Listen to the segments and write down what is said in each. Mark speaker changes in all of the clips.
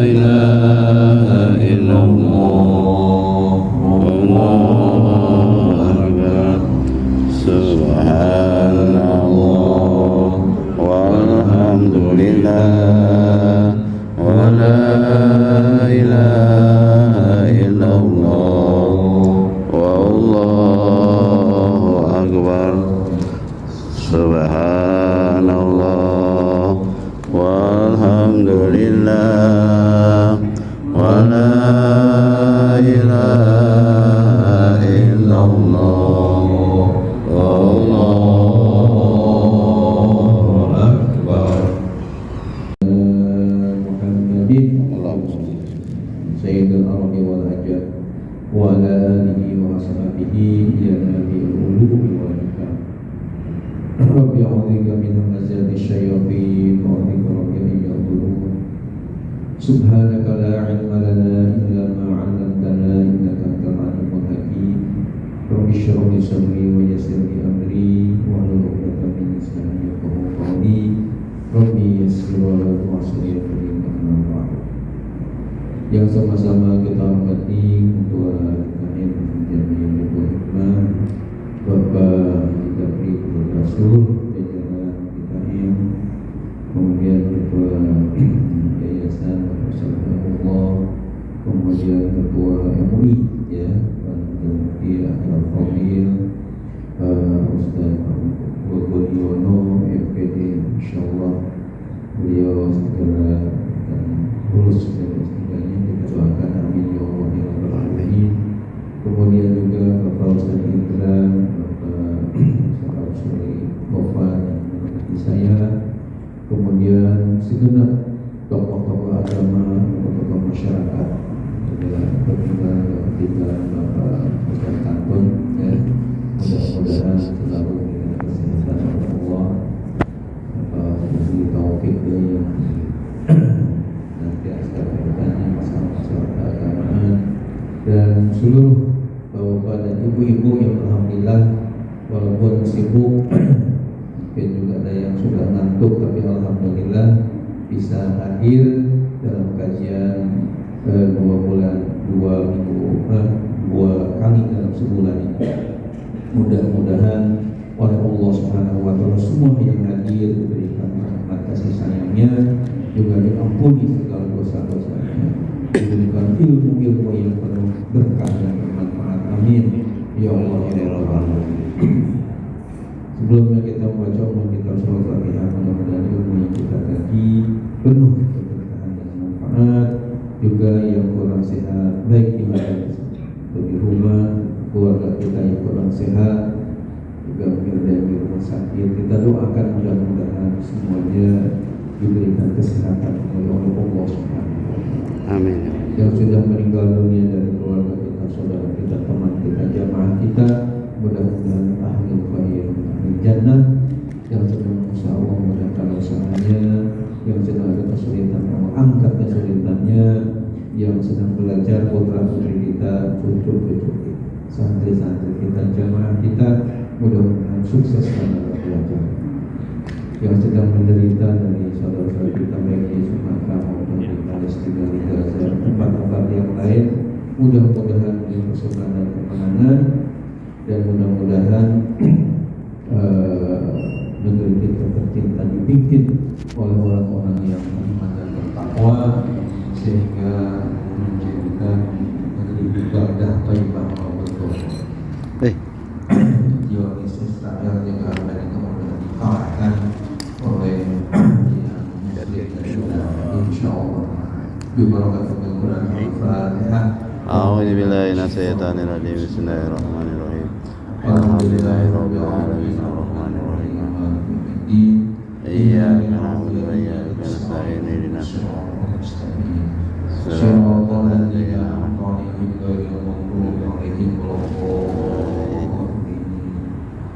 Speaker 1: ilaha illallah wallahu akbar subhanallah walhamdulillah wa la ilaha illallah wallahu akbar subhanallah walhamdulillah wa la ilaha illallah wallahu akbar.
Speaker 2: Muhammadin Sayyidul Arabi wal Ajab wa ala alihi wa ashabihi ya nabiul ulumi wal hikam. Rabbi a'udzubika min hamazati syayatin wa a'udzubika rabbi an yahdurun. Subhanaka la ilma lana illa ma 'allamtana innaka antal alimul hakim. Rabbi shrah li sadri wa yassir li amri wa hlul 'uqdatam min lisani yafqahu qawli. Rabbi yassir wa la tu'assir amma ba'd. Yang sama-sama kita hormati Ketua Kain Jamil Ibu Hikmah, Bapak Idris Rasul, jajaran KKM, kemudian Ketua Yayasan Rasulullah, kemudian Ketua MUI, ya, Mufti Akbar Fadil, Ustaz Wagoliono, FPD, insyaallah beliau segera akan lulus dari istilahnya, kita doakan amin ya Allah ya rabbal alamin. Kemudian juga Bapak Ustaz Indra, Bapak Suri Gofar yang menghormati saya, kemudian segenap tokoh-tokoh agama, tokoh-tokoh masyarakat, adalah ketinggalan Bapak Ustaz Kantun, ya, mudah-mudahan selalu diberikan kesehatan oleh Allah, diberi taufik yang nanti akan bertanya masalah-masalah keagamaan, dan seluruh bapak dan ibu-ibu yang alhamdulillah walaupun sibuk mungkin juga ada yang sudah ngantuk tapi alhamdulillah bisa hadir dalam kajian 2 kali dalam sebulan ini. Mudah-mudahan oleh Allah Subhanahu wa taala semua yang hadir diberikan rahmat kasih sayangnya, juga diampuni segala dosa-dosanya, diberikan ilmu-ilmu yang penuh berkah dan bermanfaat. Amin ya Allah ya rabbal alamin. Sebelumnya kita membaca umum kita surah Al-Fatihah, mudah-mudahan ilmu yang kita kaji penuh keberkahan dan manfaat, juga yang kurang sehat baik di mana di rumah, keluarga kita yang kurang sehat, juga ada yang di rumah sakit, kita doakan mudah-mudahan semuanya diberikan kesehatan oleh Allah Subhanahu wa taala. Amin. Yang sudah meninggal dunia dari keluarga kita, saudara kita, teman kita, jamaah kita, mudah-mudahan ahlul khair, ahlul jannah. Yang sedang usaha Allah mudahkan usahanya, yang sedang ada kesulitan Allah angkat kesulitannya, yang sedang belajar putra-putri kita, cucu-cucu kita, santri-santri kita, jamaah kita, mudah-mudahan sukses dalam belajar. Yang sedang menderita dari saudara-saudara kita baik di Sumatera maupun di Palestina, di Gaza, tempat-tempat yang lain, mudah-mudahan diberi kesukaan dan kemenangan, dan mudah-mudahan negeri kita tercinta dipimpin oleh orang-orang yang beriman dan bertakwa, sehingga menjadikan negeri kita thayyibah betul. Zionis Israel juga ada yang kemudian dikalahkan oleh insyaallah. Bibarakatul Quran Al-Fatihah.
Speaker 1: A'udzu billahi minasyaitonir rajim. Bismillahirrahmanirrahim. Alhamdulillahirabbil alamin arrahmanir rahim. Iyyaka na'budu wa iyyaka nasta'in. Ihdinas siratal ladzina an'amta 'alaihim ghairil maghdubi 'alaihim waladdallin.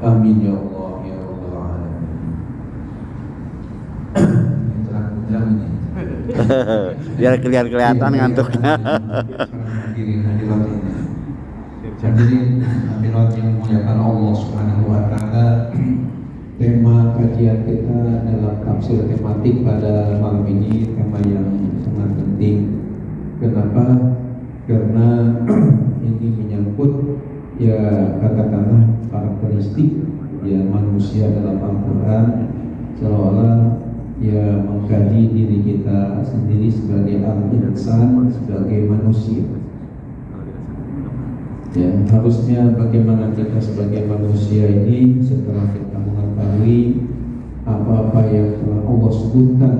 Speaker 2: Amin ya Allah ya rabbal alamin. Terang-terang ini.
Speaker 1: Biar kelihatan ngantuknya.
Speaker 2: Hadirin hadirat yang dimuliakan Allah Subhanahu wa taala. Tema kajian kita dalam tafsir tematik pada malam ini tema yang sangat katakanlah karakteristik ya manusia dalam Al-Quran, seolah ya mengkaji diri kita sendiri sebagai al-insan, sebagai manusia. Ya, harusnya bagaimana kita sebagai manusia ini setelah kita mengetahui apa-apa yang telah Allah sebutkan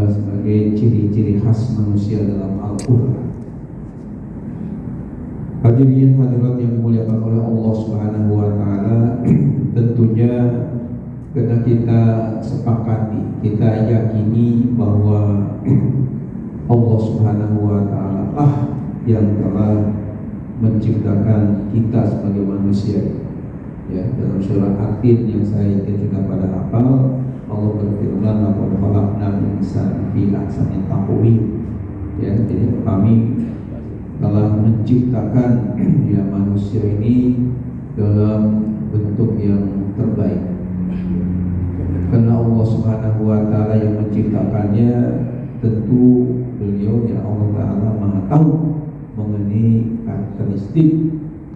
Speaker 2: sebagai ciri-ciri khas manusia dalam Al-Quran. Hadirin hadirat yang dimuliakan oleh Allah Subhanahu wa taala, tentunya karena kita sepakati, kita yakini bahwa Allah Subhanahu wa taala lah yang telah menciptakan kita sebagai manusia. Ya, dalam surah At-Tin yang saya sudah pada hafal, Allah berfirman, "Laqad khalaqnal insana fi ahsani taqwim." Ya, jadi kami telah menciptakan ya manusia ini dalam bentuk yang terbaik. Karena Allah Subhanahu wa taala yang menciptakannya, tentu beliau ya Allah taala Maha tahu mengenai karakteristik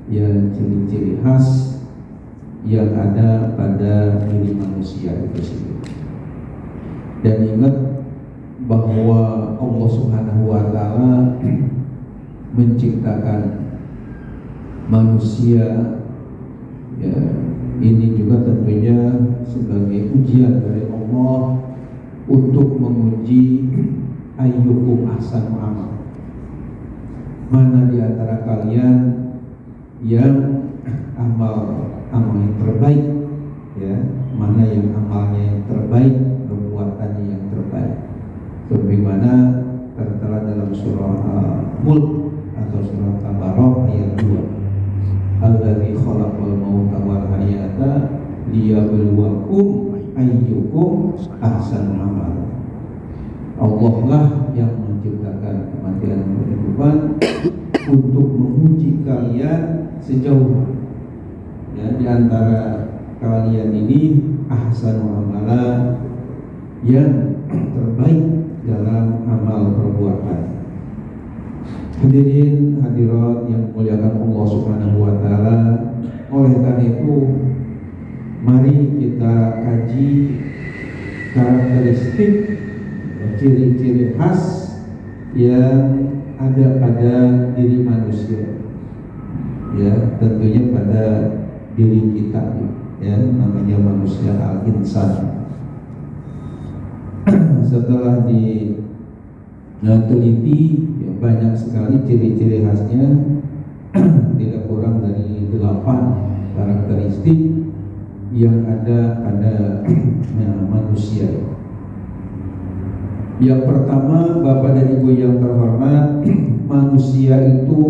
Speaker 2: ya ciri-ciri khas yang ada pada diri manusia itu sendiri. Dan ingat bahwa Allah Subhanahu wa taala menciptakan manusia ya, ini juga tentunya sebagai ujian dari Allah untuk menguji ayyukum ahsanu amal. Mana di antara kalian yang amal yang terbaik, ya, mana yang amalnya yang terbaik, perbuatannya yang terbaik. Sebagaimana tertera dalam surah Al-Mulk atau surah Tabarok ayat 2. Alladzi khalaqal mauta wal hayata liyabluwakum ayyukum ahsanu amala. Allah lah yang menciptakan kematian dan kehidupan untuk menguji kalian sejauh ya, di antara kalian ini ahsanu amala, yang terbaik dalam amal perbuatan. Hadirin hadirat yang dimuliakan Allah Subhanahu wa taala, oleh karena itu mari kita kaji karakteristik ciri-ciri khas yang ada pada diri manusia. Ya, tentunya pada diri kita ya, namanya manusia al-insan. Setelah diteliti ya, banyak sekali ciri-ciri khasnya, tidak kurang dari 8 karakteristik yang ada pada manusia. Yang pertama, Bapak dan Ibu yang terhormat, manusia itu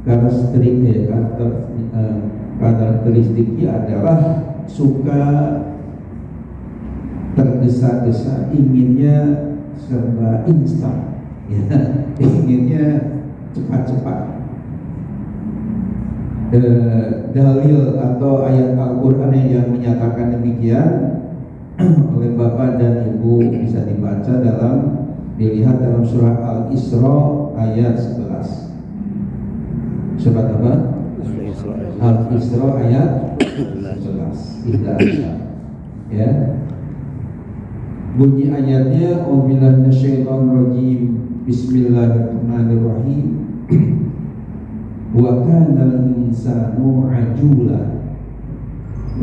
Speaker 2: karakteristiknya adalah suka tergesa-gesa, inginnya serba instan, ya, inginnya cepat-cepat. Dalil atau ayat Al-Quran yang menyatakan demikian oleh Bapak dan Ibu bisa dibaca dilihat dalam surah Al-Isra ayat 11. Surat apa? Al-Isra ayat 11. Tidak ada. Ya. Bunyi ayatnya, "Auzubillahi minasyaitonir rajim. Bismillahirrahmanirrahim. Wa kanal insanu ajula.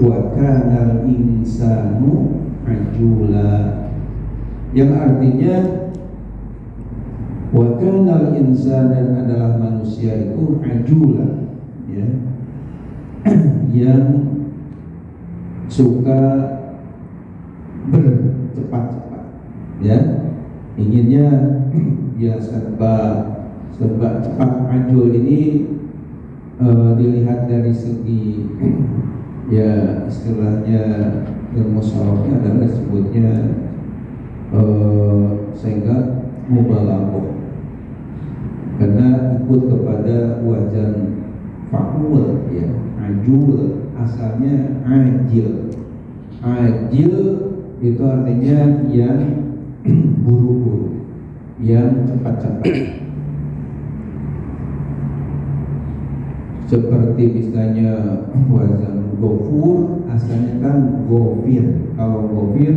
Speaker 2: Wa kanal insanu ajula." Yang artinya wa kanal insan, dan adalah manusia itu ajula, ya, yang suka bercepat-cepat, ya, inginnya ya serba cepat. Ajul ini dilihat dari segi ya istilahnya ilmu sharafnya adalah disebutnya sehingga mubalaghah, karena ikut kepada wajan fa'ul, ya. Ajul asalnya ajil. Ajil itu artinya yang buru-buru, yang cepat-cepat. Seperti misalnya wazan ghafur, asalnya kan ghafir. Kalau ghafir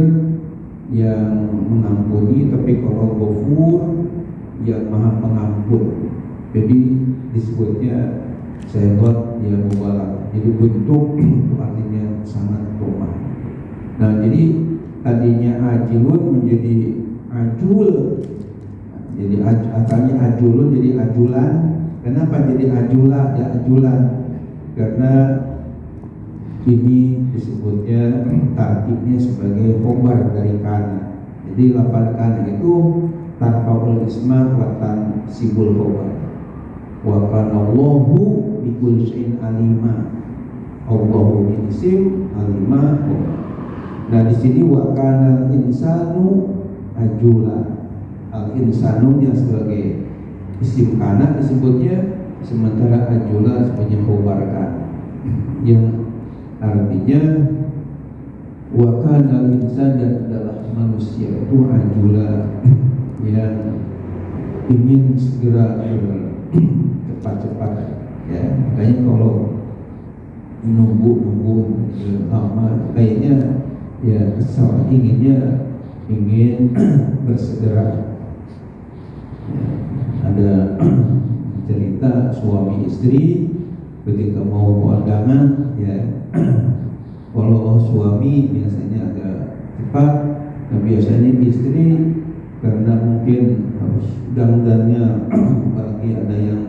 Speaker 2: yang mengampuni, tapi kalau ghafur yang maha pengampun. Jadi disebutnya syaitan yang mubalak. Jadi bentuk itu artinya sangat lemah. Nah, jadi tadinya ajilun menjadi ajul. Jadi asalnya ajulun jadi ajulan. Kenapa jadi ajulah ya ajulan? Karena ini disebutnya tarkibnya sebagai khobar dari kana. Jadi lafal kana itu tarfaul isma wa tansibul khobar. Wa kana Allahu bikulli syai'in alima. Allahu isim alima khobar. Nah di sini wa kana insanu ajula. Al insanu yang sebagai isim kana disebutnya, sementara ajula sebagai khobar kana, yang artinya wa kana al-insan, dan adalah manusia itu ajula yang ingin segera cepat-cepat ya. Makanya kalau nunggu lama kayaknya ya kesal, ingin bersegera. Ada cerita suami istri ketika mau kondangan ya. Kalau suami biasanya agak cepat, nah biasanya istri karena mungkin harus dandannya apalagi ada yang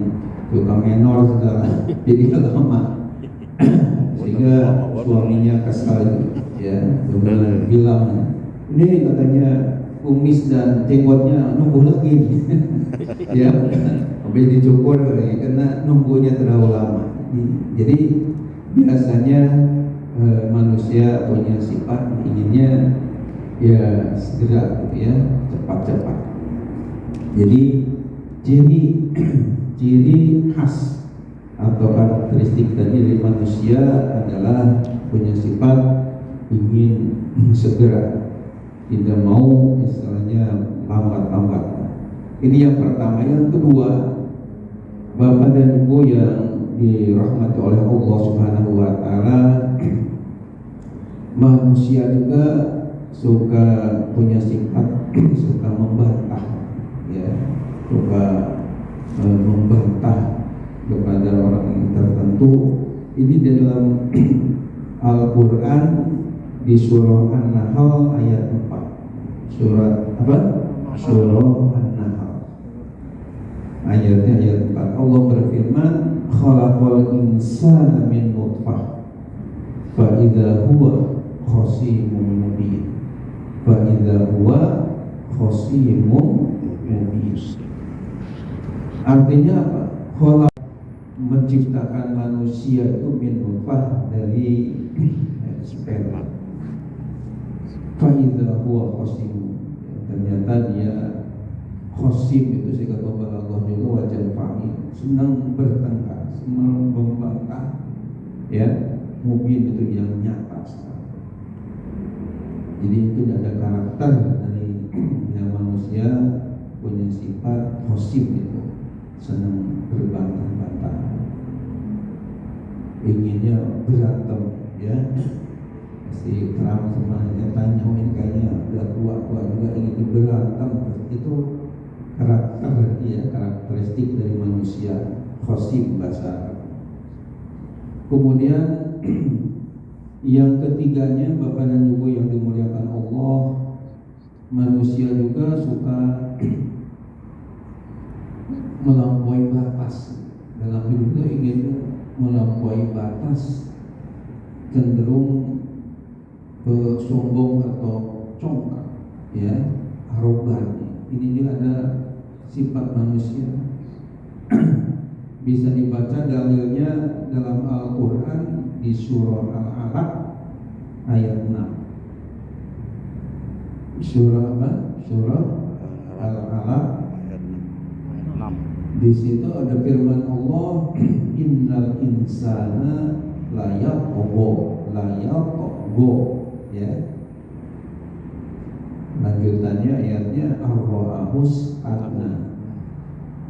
Speaker 2: suka menor segala jadi lama sehingga suaminya kesal ya. Kemudian bilang, ini katanya kumis dan jenggotnya nunggu lagi ya, habis dicukur ya, karena nunggunya terlalu lama. Jadi biasanya manusia punya sifat inginnya ya segera gitu ya, cepat-cepat. Jadi ciri khas atau karakteristik dari manusia adalah punya sifat ingin segera, tidak mau istilahnya lambat-lambat. Ini yang pertama. Yang kedua, Bapak dan Ibu yang dirahmati oleh Allah Subhanahu wa taala, manusia juga suka punya sifat suka membantah ya, suka membantah kepada orang tertentu. Ini dalam Al-Qur'an di surah An-Nahl ayat 4. Surat apa? Surah An-Nahl. Ayatnya ayat 4. Allah berfirman, khalaqal insana min nutfah fa idza huwa khasimun mubin. Fa idza huwa khasimun mubin. Artinya apa? Khalaq, menciptakan manusia itu min nutfah, dari sperma. Fa'idha huwa khosim, ternyata dia khosim itu saya kata Allah juga wajan fa'il, senang bertengkar, senang membantah ya, mungkin itu yang nyata sekali. Jadi itu ada karakter dari yang manusia punya sifat khosim itu, senang berbantah-bantah, inginnya berantem ya. Si Trump semuanya tanya, oh ini kayaknya udah tua juga ingin berantem. Itu karakter ya, karakteristik dari manusia khosim bahasa Arab. Kemudian yang ketiganya, Bapak dan Ibu yang dimuliakan Allah, manusia juga suka melampaui batas dalam hidupnya, ingin melampaui batas, cenderung sombong atau congkak ya, arogan. Ini juga ada sifat manusia. Bisa dibaca dalilnya dalam Al-Quran di surah Al-Alaq ayat 6. Surah apa? Surah Al-Alaq ayat 6. Di situ ada firman Allah, innal insana la yatgha ya. Lanjutannya ayatnya ar-ra'ahus adna.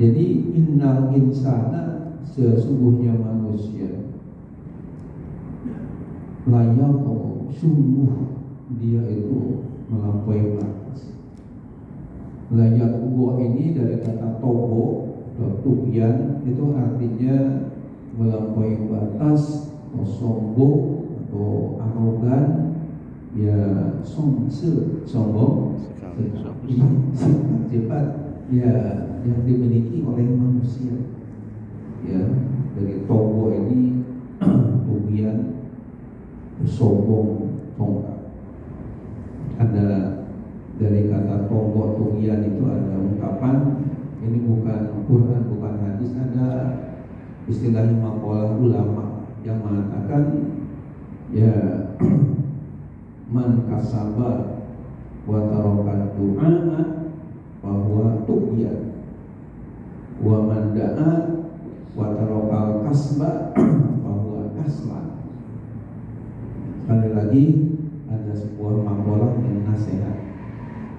Speaker 2: Jadi innal insana, sesungguhnya manusia layak sungguh dia itu melampaui batas. Layak ini dari kata tobo atau tughyan, itu artinya melampaui batas atau sombong atau arogan, ya sombong sifat ya yang dimiliki oleh manusia. Ya, dari tobo ini tughyan, sombong, congkak. Ada dari kata tobo tughyan itu ada ungkapan, ini bukan Quran, bukan hadis, ada istilah maqalah ulama yang mengatakan ya man kasaba wa taraka du'a bahwa tughyan, wa man da'a wa taraka kasba bahwa kaslan. Sekali lagi ada sebuah maqalah yang nasihat,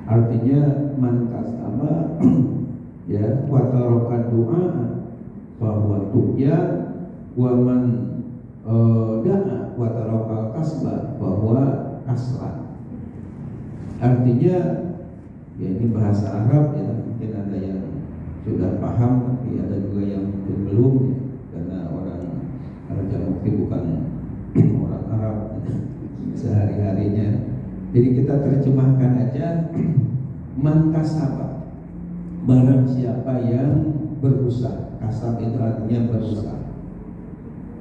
Speaker 2: artinya man kasaba ya wa taraka du'a bahwa tughyan, wa man da'a wa taraka kasba bahwa kaslan. Artinya ya ini bahasa Arab ya, mungkin ada yang sudah paham, tapi ada juga yang mungkin belum ya, karena orang Raja Mukti bukan orang Arab sehari-harinya. Jadi kita terjemahkan aja man kasaba, barang siapa yang berusaha. Kasab itu artinya berusaha,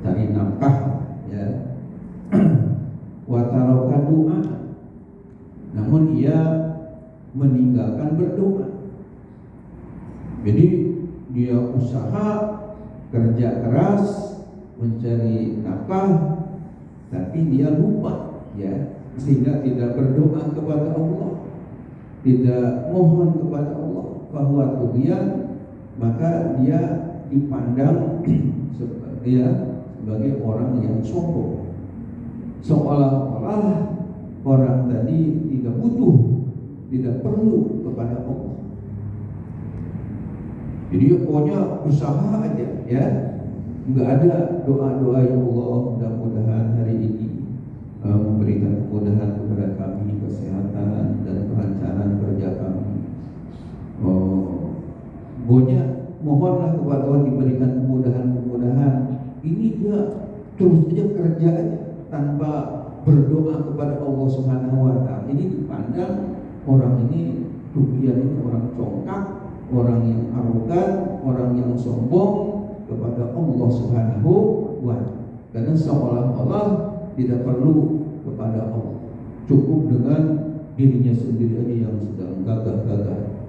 Speaker 2: cari nafkah ya. Wa taraka du'a, namun ia meninggalkan berdoa. Jadi dia usaha, kerja keras, mencari nafkah, tapi dia lupa ya, sehingga tidak berdoa kepada Allah, tidak mohon kepada Allah, bahwa tughyan, maka dia dipandang sebagai orang yang sombong, seolah-olah orang tadi tidak butuh, tidak perlu kepada Allah. Jadi pokoknya usaha aja ya, nggak ada doa-doa ya Allah mudah-mudahan hari ini memberikan kemudahan kepada kami, kesehatan dan kelancaran kerja kami. Pokoknya mohonlah kepada Allah diberikan kemudahan-kemudahan. Ini dia terus aja kerja aja tanpa berdoa kepada Allah Subhanahu wa Ta'ala. Ini dipandang orang ini tughyan, ini orang congkak, orang yang arogan, orang yang sombong kepada Allah Subhanahu wa Ta'ala. Karena seolah-olah tidak perlu kepada Allah, cukup dengan dirinya sendiri aja yang sedang gagah-gagah.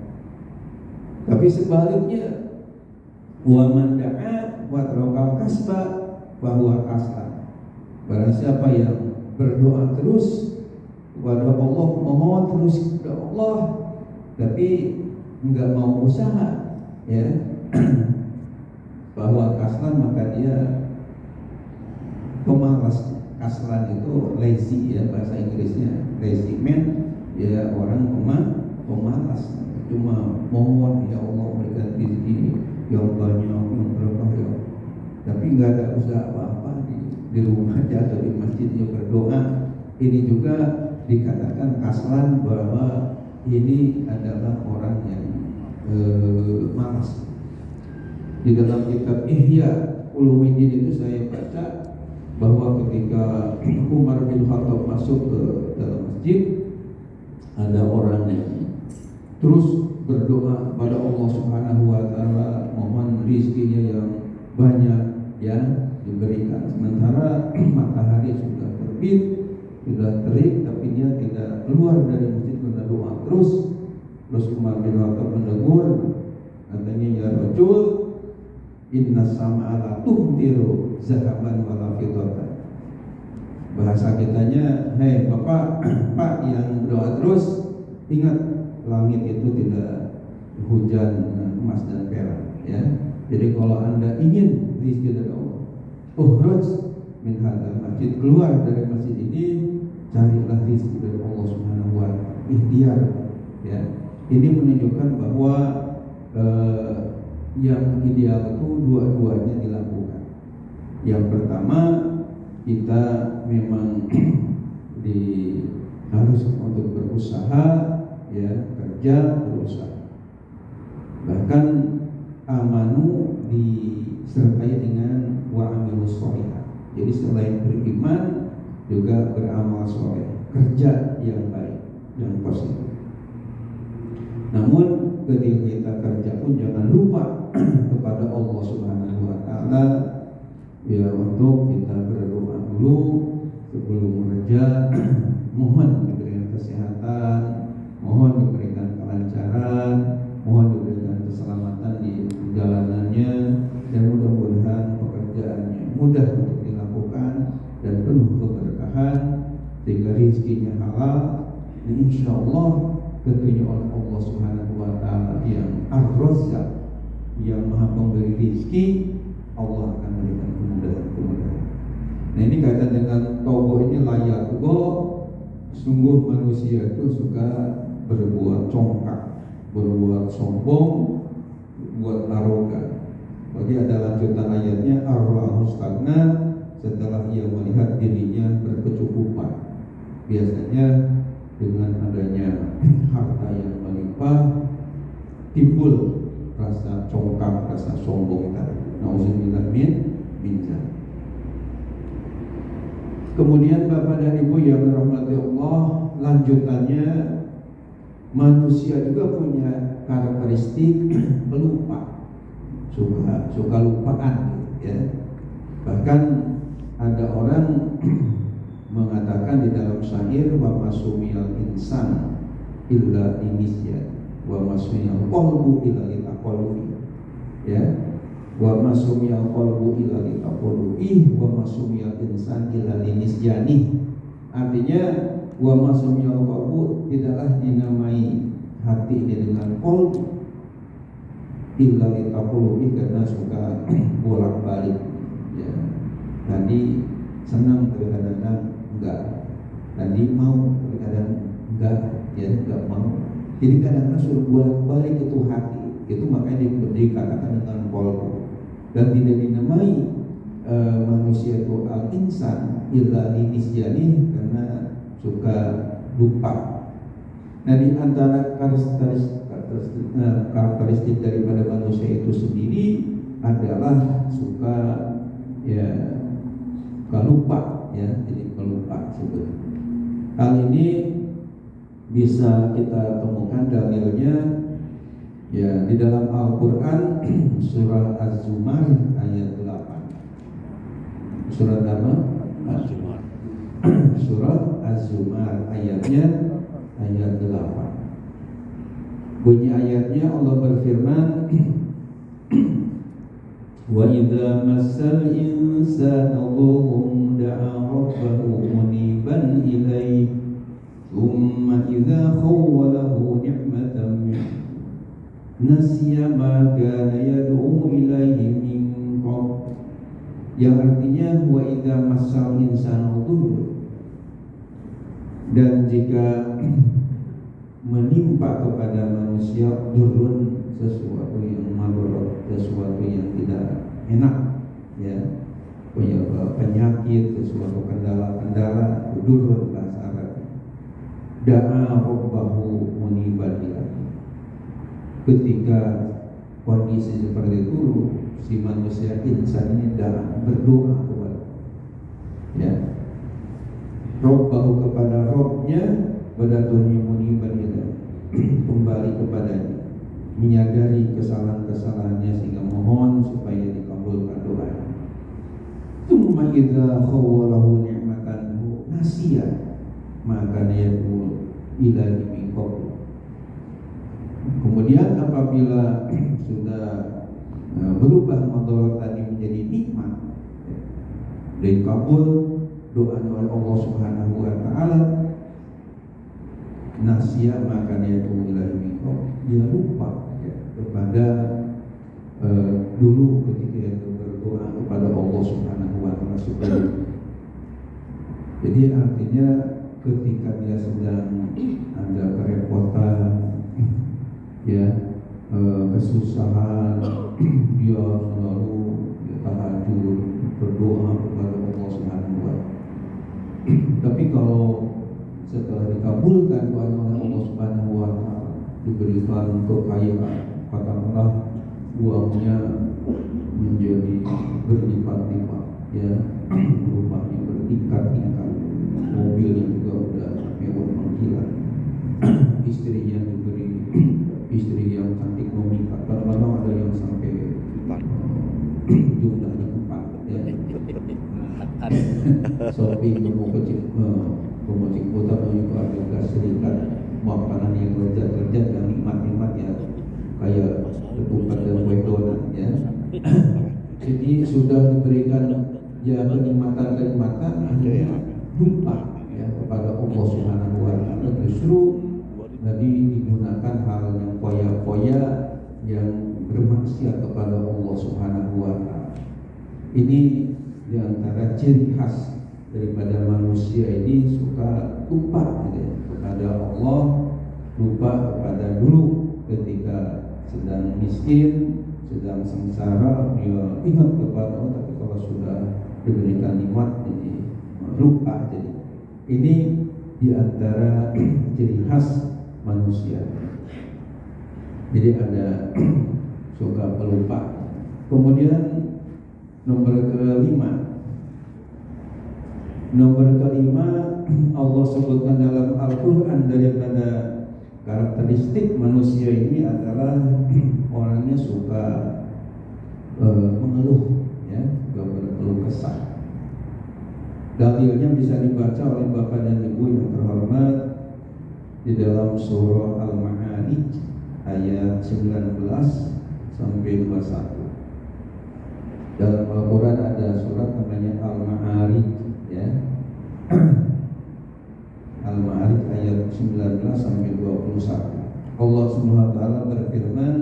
Speaker 2: Tapi sebaliknya, wa man da'a wa taraka kasba bahwa kaslan. Barang siapa yang berdoa terus kepada Allah, mohon terus kepada Allah, tapi enggak mau usaha ya, bahwa kaslan, maka dia pemalas. Kaslan itu lazy ya, bahasa Inggrisnya lazy man ya, orang pemalas, cuma mohon ya Allah berikan rezeki yang banyak, yang berkah ya, tapi nggak ada usaha apa-apa di rumah aja atau di masjidnya berdoa. Ini juga dikatakan kaslan, bahwa ini adalah orang yang malas. Di dalam kitab Ihya Ulumuddin itu saya baca bahwa ketika Umar bin Khattab masuk ke dalam masjid, ada orang yang terus berdoa kepada Allah Subhanahu wa Ta'ala, mohon rizkinya yang banyak ya diberikan. Sementara matahari sudah terbit, sudah terik, tapi dia tidak keluar dari masjid karena doa terus. Terus Umar bin Khattab menegur, katanya, ya Rajul, inna sam'a la tuhtiru zahaban wala fiddatan. Bahasa kitanya, hei Bapak, Pak yang doa terus, ingat langit itu tidak hujan emas dan perak ya. Jadi kalau Anda ingin rizki dari Allah, ukhruj min hadzal masjid, keluar dari masjid ini, carilah rizki dari Allah Subhanahu wa Ta'ala. Ikhtiar ya. Ini menunjukkan bahwa yang ideal itu dua-duanya dilakukan. Yang pertama, kita memang harus untuk berusaha, ya, kerja, berusaha. Bahkan amanu disertai dengan wa amilus sholihah. Jadi selain beriman juga beramal soleh, kerja yang baik, yang positif. Namun ketika kita kerja pun jangan lupa kepada Allah Subhanahu wa taala, ya, untuk kita berdoa dulu sebelum kerja. Mohon diberikan kesehatan, mohon diberikan kelancaran, mohon diberikan keselamatan di jalanannya, dan mudah-mudahan pekerjaannya mudah untuk dilakukan dan penuh keberkahan sehingga rezekinya halal, dan insya Allah tentunya oleh Allah Subhanahu wa taala yang Ar-Razzaq, yang Maha Pemberi rezeki, Allah akan memberikan kemudahan-kemudahan. Nah, ini kaitan dengan togo ini layak go. Sungguh manusia itu suka berbuat congkak, berbuat sombong, buat arogan. Bagi ada lanjutan ayatnya, ar-ra'ahu stagna, setelah ia melihat dirinya berkecukupan. Biasanya dengan adanya harta yang melimpah timbul rasa congkak, rasa sombong tadi. Nauzubillah min zalik. Kemudian Bapak dan Ibu yang dirahmati Allah, lanjutannya manusia juga punya karakteristik pelupa, suka lupaan, ya. Bahkan ada orang mengatakan di dalam syair, wa masumiyal insan illa inisya wa masumiyal qalbu illa litaqallubi, ya. Wa masumiyal qalbu illa litaqallubi wa masumiyal insan illa linisyani. Artinya wa masumiyal qalbu tidaklah dinamai hati ini dengan qalbu illa litaqallubi, karena suka bolak-balik, ya. Tadi senang, kadang-kadang enggak. Tadi mau, kadang-kadang enggak, ya, enggak mau. Jadi kadang-kadang suruh bolak-balik itu hati. Itu makanya dikatakan dengan qalbu. Dan tidak dinamai manusia itu al-insan illa linisyani, karena suka lupa. Nah, di antara karakteristik daripada manusia itu sendiri adalah suka, ya, lupa, ya, jadi pelupa sebetulnya. Hal ini bisa kita temukan dalilnya, ya, di dalam Al-Quran surah Az-Zumar ayat 8. Surat apa? Az-Zumar. Surah Az-Zumar ayatnya ayat 8. Bunyi ayatnya Allah berfirman, wa idza massal insana dhurrun da'a rabbahu muniban ilaihi thumma idza khawwalahu ni'matan minhu nasiya ma kana yad'u ilaihi min qabl, yang artinya wa idza massal insana dhurrun, dan jika menimpa kepada manusia dhurrun, sesuatu yang madharat, sesuatu yang tidak enak, ya, penyakit, sesuatu kendala-kendala, dhurrun bahasa Arabnya. Da'a rabbahu muniban ilaihi. Ketika kondisi seperti itu, si manusia insan ini berdoa kepada, ya, Rabbahu, kepada Rabbnya, wadatunya muniban ilaihi, kembali kepadanya, menyadari kesalahan-kesalahannya sehingga mohon supaya dikabulkan doanya. Tsumma idza khawwalahu ni'matan nasiya maka yaqul ilahi min qabl. Kemudian apabila sudah berubah madarat tadi menjadi nikmat, dikabul doa oleh Allah Subhanahu wa taala, nasiya maka yaqul ilahi min qabl, dia lupa, ya, kepada dulu ketika dia berdoa kepada Allah Subhanahu wa taala supaya. Jadi artinya ketika dia sedang ada kerepotan, ya, kesusahan, dia selalu tahajud berdoa kepada Allah Subhanahu wa Ta'ala. Tapi kalau setelah dikabulkan doanya oleh Allah Subhanahu wa Ta'ala, diberikan kekayaan, katakanlah uangnya menjadi berlipat-lipat, ya, rumahnya bertingkat-tingkat, mobilnya juga udah mewah mengkilat, istrinya diberi istri yang cantik memikat, kadang-kadang ada yang sampai jumlahnya 4, ya. Shopping promosi kota juga Amerika Serikat, makanan yang lezat-lezat, yang nikmat-nikmat, ya, kayak ketupat dan kue donat, ya. Jadi sudah diberikan ya kenikmatan-kenikmatan, akhirnya lupa, ya, kepada Allah Subhanahu wa Ta'ala. Justru tadi digunakan hal yang foya-foya yang bermaksiat kepada Allah Subhanahu wa Ta'ala. Ini diantara ciri khas daripada manusia ini, suka lupa, gitu ya, kepada Allah, lupa kepada dulu ketika sedang miskin, sedang sengsara, dia ingat kepada Allah, tapi kalau sudah diberikan nikmat jadi lupa. Jadi ini diantara ciri khas manusia. Jadi ada suka pelupa. Kemudian nomor kelima Allah sebutkan dalam Al-Quran daripada karakteristik manusia ini adalah orangnya suka mengeluh, ya, suka berkeluh kesah. Dalilnya bisa dibaca oleh Bapak dan Ibu yang terhormat di dalam surah Al-Ma'arij ayat 19 sampai 21. Dalam Al-Quran ada surat namanya Al-Ma'arij, ya. Al-Ma'arij ayat 19 sampai 21. Allah Subhanahu wa Ta'ala berfirman,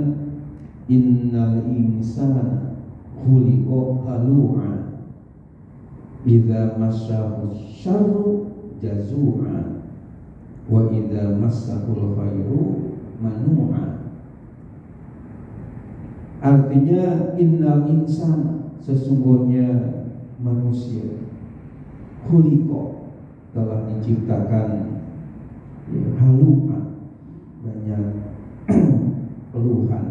Speaker 2: innal insana khuliqa halu'a idza massahu syarru jazu'a wa idza massahul khairu manu'a. Artinya innal insana, sesungguhnya manusia, khuliqa, telah diciptakan, ya, halu'a, banyak keluhan,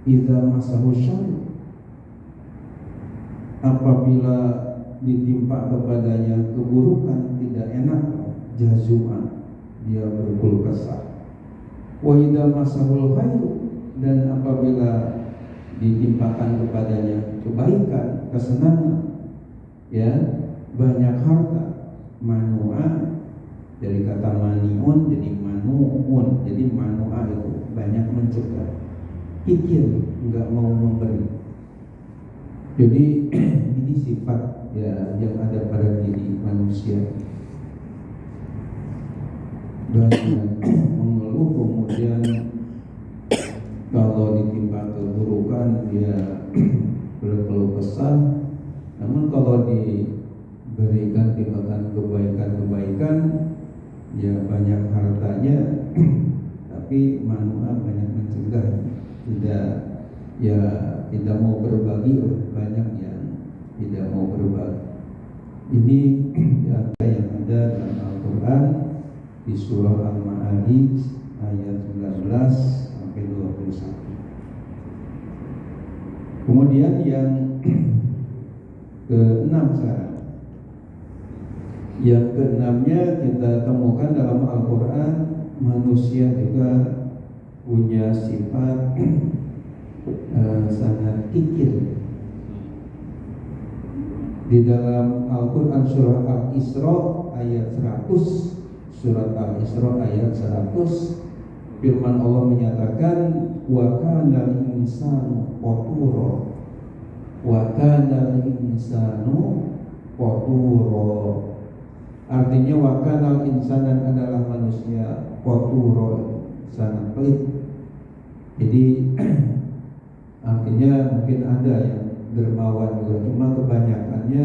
Speaker 2: idza masahu syarr, apabila ditimpa kepadanya keburukan, tidak enak, jazu'an, dia berkeluh kesah, wa idza masahul khairu, dan apabila ditimpakan kepadanya kebaikan, kesenangan, ya, banyak harta, manu'a, dari kata maniun jadi manu'un, jadi manu'a itu banyak mencegah, kikir, enggak mau memberi. Jadi ini sifat, ya, yang ada pada diri manusia, banyak mengeluh, kemudian kalau ditimpa keburukan dia berkeluh kesah. Namun kalau diberikan timbangan kebaikan-kebaikan, ya banyak hartanya, tapi manusia banyak mencegah, tidak mau berbagi, banyak yang tidak mau berbagi. Ini yang ada dalam Al-Quran di surah Al-Ma'arij ayat 19 sampai 21. Kemudian yang keenam sekarang. Yang keenamnya kita temukan dalam Al-Quran, manusia juga punya sifat sangat kikir. Di dalam Al-Quran surah Al-Isra ayat 100, surat Al-Isra ayat 100, firman Allah menyatakan, wa kana al-insanu qatura, wa kana al-insanu qatura. Artinya wa kana al-insanu adalah manusia, qatura, sangat pelit. Jadi artinya mungkin ada yang dermawan juga, cuma kebanyakannya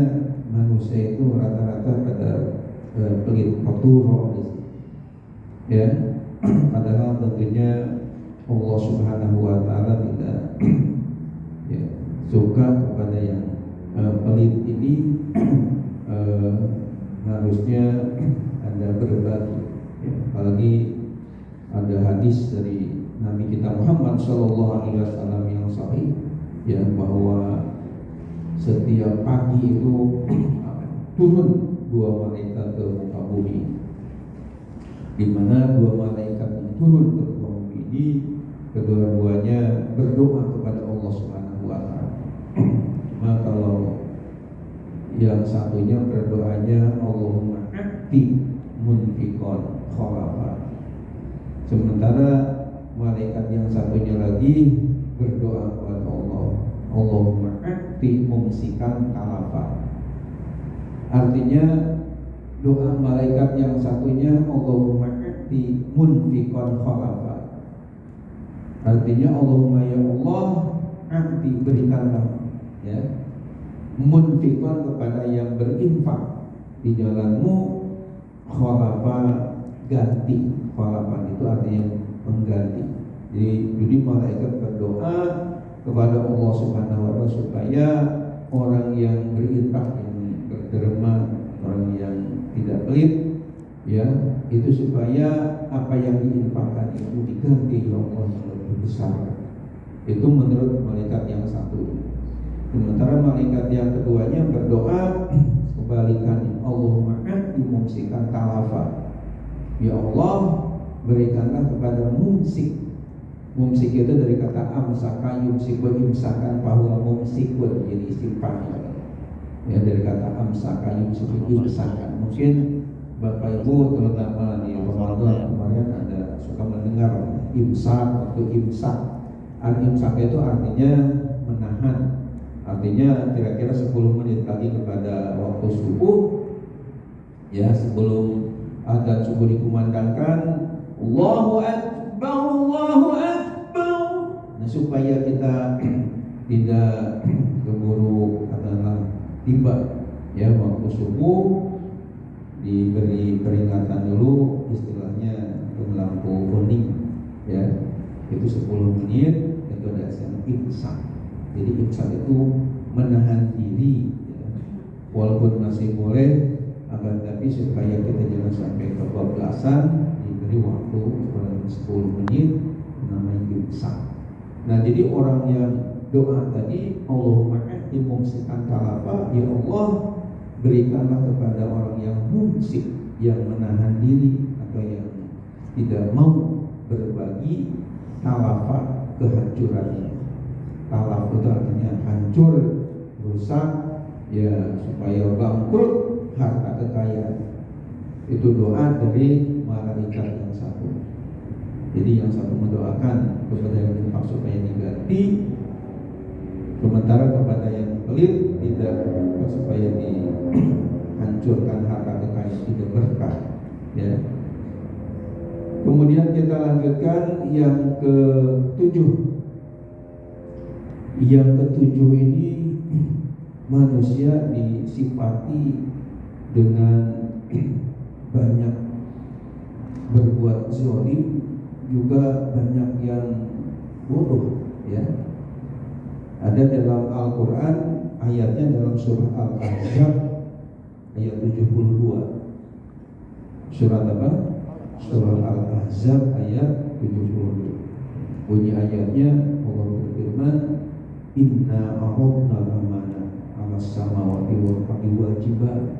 Speaker 2: manusia itu rata-rata pada pelit, qatura, ya. Padahal tentunya Allah Subhanahu wa taala tidak ya, suka kepada yang pelit ini. Harusnya Anda berbagi ya, apalagi ada hadis dari Nabi kita Muhammad SAW yang sahih ya, bahwa setiap pagi itu turun dua malaikat ke muka bumi, di mana dua malaikat yang turun ke muka bumi ini kedua-duanya berdoa kepada Allah Subhanahu wa taala. Cuma kalau yang satunya berdoanya Allahumma a'ti munfiqan khalafa, sementara malaikat yang satunya lagi berdoa kepada Allah, Allahumma a'ti mumsikan khalafa. Artinya doa malaikat yang satunya Allahumma a'ti munfiqan khalafa, artinya Allahumma ya Allah a'ti berikanlah ya munfiqan kepada yang berinfak di jalanmu, khalafa ganti. Khalafa itu artinya mengganti. Jadi malaikat berdoa kepada Allah Subhanahu wa taala supaya orang yang berinfak, yang berderma, orang yang tidak pelit ya, itu supaya apa yang diinfakkan itu diganti ya Allah yang lebih besar. Itu menurut malaikat yang satu. Sementara malaikat yang keduanya berdoa kebalikannya, Allahumma a'ti mumsikan talafa, ya Allah berikanlah kepada mumsik. Mumsik itu dari kata amsaka yumsiku, imsakan bahwa mumsikun, jadi isim fa'il ya, dari kata amsaka yumsiku, imsakan. Mungkin Bapak Ibu terutama di Ramadan kemarin ada suka mendengar imsak atau imsak. Al-imsak itu artinya menahan. Artinya kira-kira 10 menit lagi kepada waktu subuh ya, sebelum adzan subuh dikumandangkan, Allahu Akbar, Allahu Akbar. Nah, supaya kita tidak keburu adalah tiba ya waktu subuh, diberi peringatan dulu, istilahnya lampu kuning ya, itu 10 menit itu ada imsak. Jadi imsak itu menahan diri ya. Walaupun masih boleh, akan tapi supaya kita jangan sampai kebablasan, diberi waktu kurang 10 menit, namanya imsak. Nah, jadi orang yang doa tadi Allahumma a'ti mumsikan talafa, ya Allah berikanlah kepada orang yang mumsik, yang menahan diri atau yang tidak mau berbagi, talafa kehancurannya. Talaf itu artinya hancur, rusak ya, supaya bangkrut harta kekayaan. Itu doa dari malaikat yang satu. Jadi yang satu mendoakan kepada yang infak supaya diganti, sementara kepada yang pelit tidak, supaya dihancurkan harta kekayaan, tidak berkah ya. Kemudian kita lanjutkan yang ke-7. Yang ke-7 ini manusia disifati dengan banyak berbuat zalim, juga banyak yang bodoh ya. Ada dalam Al-Quran ayatnya dalam surah Al-Ahzab ayat 72. Surat apa? Surah Al-Ahzab ayat 72. Bunyi ayatnya, Allah berfirman, Inna aradna al-amana 'ala samawati wal ardi wal jibali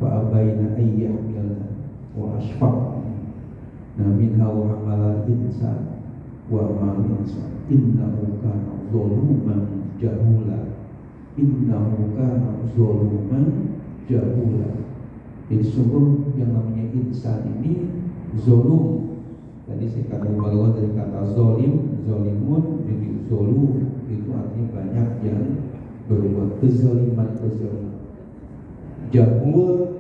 Speaker 2: fa abaina an yahmilna wa asfaqna minha wa hamalal insan wa amal insan innahu kana zaluman jahula. Innahu kana zaluman jahula. Jadi sungguh yang namanya insan ini zalum. Tadi saya kata bahwa dari kata zalim, zalimun, jadi zalum itu artinya banyak yang berbuat kezaliman. Jahul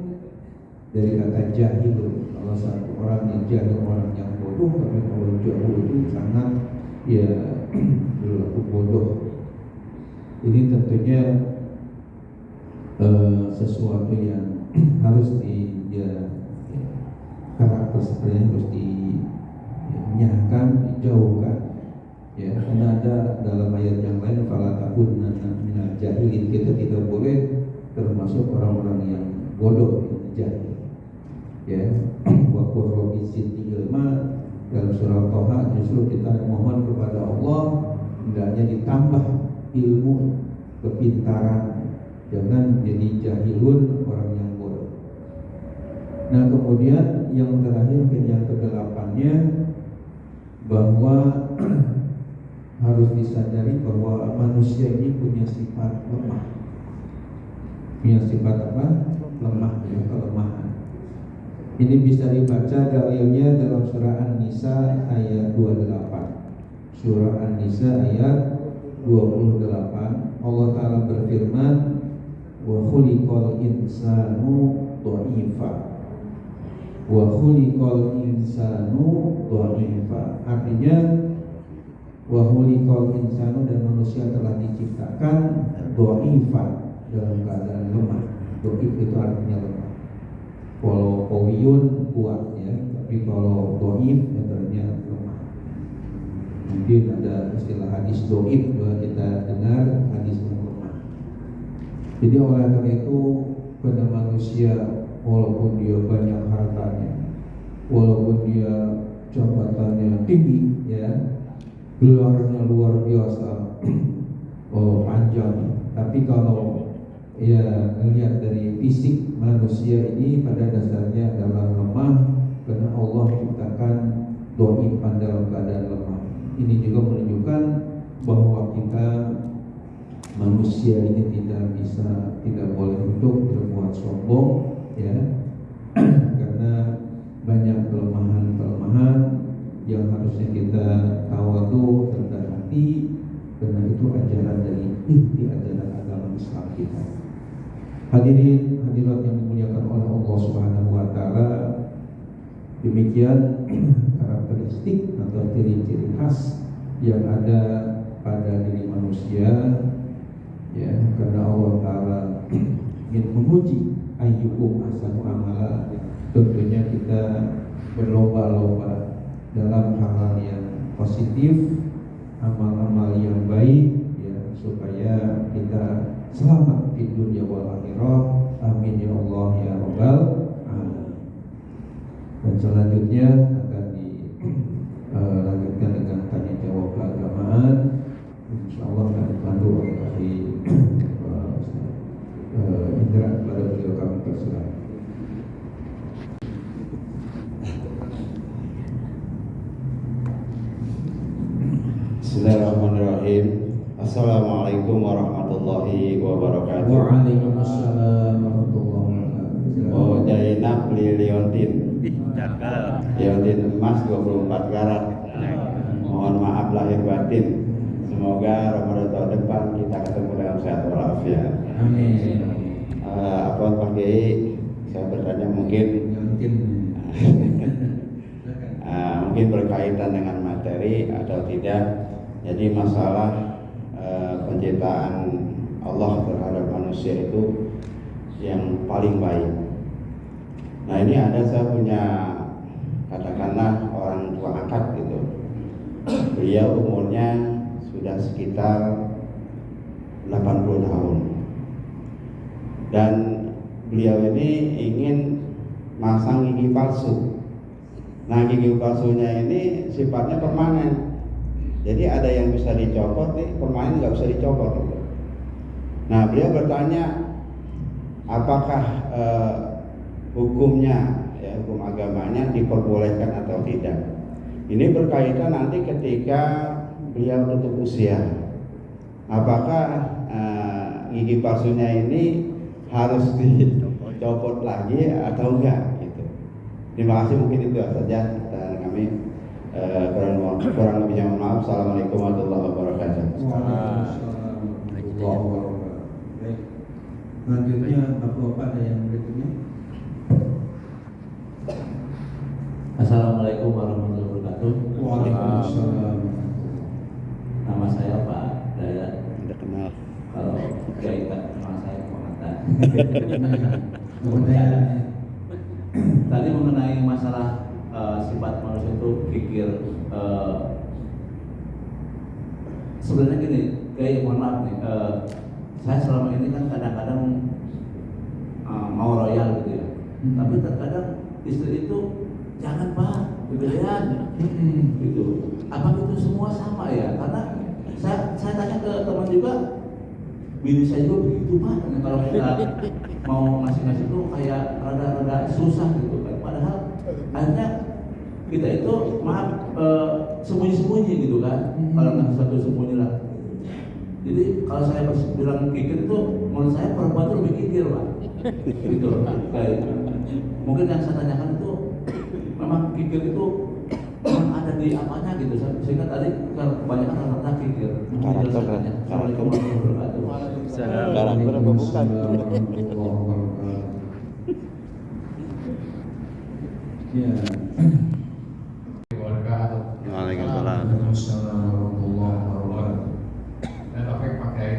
Speaker 2: dari kata jahil, kalau satu orang yang jahil, orang yang bodoh. Tapi kalau jahul itu sangat ya berlaku bodoh. Ini tentunya sesuatu yang harus karakter seperti harus dinyahkan, dijauhkan. ada dalam ayat yang lain fala takunanna minal jahilin, kita tidak boleh termasuk orang-orang yang bodoh, yang jahil. Ya, wa qur rabbi zidni ilma, dalam surah Toha justru kita mohon kepada Allah hendaknya ditambah ilmu, kepintaran, jangan jadi jahilun, orang yang bodoh. Nah kemudian yang terakhir, yang kedelapannya, bahwa harus disadari bahwa manusia ini punya sifat lemah. Punya sifat apa? Lemah, ya, kelemahan. Ini bisa dibaca dalilnya dalam surah An-Nisa ayat 28. Surah An-Nisa ayat 28, Allah Ta'ala berfirman, wa khuliqal insanu dha'ifa. Wa khuliqal insanu dha'ifa. Artinya wa khuliqal insanu, dan manusia telah diciptakan dha'ifa, dalam keadaan lemah. Dhaif itu artinya lemah. Kalau qawiyun kuat ya, tapi kalau dhaif artinya lemah. Mungkin ada istilah hadis dhaif, kita dengar hadis yang lemah. Jadi oleh karena itu pada manusia, walaupun dia banyak hartanya, walaupun dia jabatannya tinggi ya, gelarnya luar biasa, panjang, tapi kalau ya melihat dari fisik manusia ini pada dasarnya adalah lemah, karena Allah ciptakan dhaifan dalam keadaan lemah. Ini juga menunjukkan bahwa kita manusia ini tidak boleh untuk berbuat sombong ya, karena banyak kelemahan-kelemahan yang harusnya kita tawadhu, rendah hati, karena itu ajaran dari inti ajaran agama Islam kita. Hadirin hadirat yang dimuliakan oleh Allah Subhanahu wa taala, demikian karakteristik atau ciri-ciri khas yang ada pada diri manusia ya, karena Allah Ta'ala ingin menguji ayyukum ahsanu amala. Tentunya kita berlomba-lomba dalam hal-hal yang positif, amal-amal yang baik ya, supaya kita selamat di dunia wal akhirah. Amin ya Allah ya rabbal alamin. Dan selanjutnya akan dilanjutkan dengan tanya jawab keagamaan. Insyaallah akan dipandu oleh Ahli Indra. Kepada beliau kami persilakan.
Speaker 1: Bismillahirrahmanirrahim. Assalamualaikum warahmatullahi wabarakatuh.
Speaker 2: Waalaikumsalam warahmatullahi wabarakatuh.
Speaker 1: Oh, Jainab beli liontin emas 24 karat. Mohon maaf lahir batin. Semoga Ramadan tahun depan kita ketemu dalam sehat walafiat.
Speaker 2: Amin.
Speaker 1: Apa Pak Kiai? Saya bertanya mungkin mungkin berkaitan dengan materi atau tidak. Jadi masalah penciptaan Allah terhadap manusia itu yang paling baik. Nah ini saya punya katakanlah orang tua angkat gitu. Beliau umurnya sudah sekitar 80 tahun. Dan beliau ini ingin masang gigi palsu. Nah gigi palsunya ini sifatnya permanen. Jadi ada yang bisa dicopot nih, permanen nggak bisa dicopot. Nah beliau bertanya, apakah hukumnya, ya, hukum agamanya diperbolehkan atau tidak? Ini berkaitan nanti ketika beliau tutup usia. Apakah gigi palsunya ini harus dicopot lagi atau enggak? Gitu. Terima kasih, mungkin itu saja dan kami kurang lebihnya mohon maaf. Assalamualaikum warahmatullahi wabarakatuh.
Speaker 2: Baik. Selanjutnya Bapak ada yang berikutnya.
Speaker 3: Assalamualaikum warahmatullahi wabarakatuh.
Speaker 2: Waalaikumsalam.
Speaker 3: Nama saya Pak Dayat.
Speaker 1: Tidak kenal.
Speaker 3: Kalau kaitan nama saya Muhammad. Tadi mengenai masalah sifat manusia itu pikir sebenarnya gini, kayak mohon maaf nih, saya selama ini kan kadang-kadang mau royal gitu ya, tapi terkadang istri itu jangan Pak, kegedean, gitu. Apa itu semua sama ya? Karena saya tanya ke teman juga, bini saya juga begitu Pak. Kalau kita mau ngasih-ngasih itu kayak rada-rada susah gitu kan. Padahal akhirnya kita itu maaf sembunyi-sembunyi gitu kan. Kalau nggak satu sembunyi lah. Jadi kalau saya bilang kikir itu, menurut saya perempuan itu lebih kikir Pak. Gitu kayak mungkin yang saya tanyakan itu memang kikir itu memang ada di apanya gitu, sehingga tadi kebanyakan rata-rata kikir. Assalamualaikum warahmatullahi wabarakatuh.
Speaker 4: Karakter apa bukan?
Speaker 2: Ya.
Speaker 4: Waalaikumsalam.
Speaker 2: Warahmatullahi wabarakatuh.
Speaker 5: Dan Taufik pakai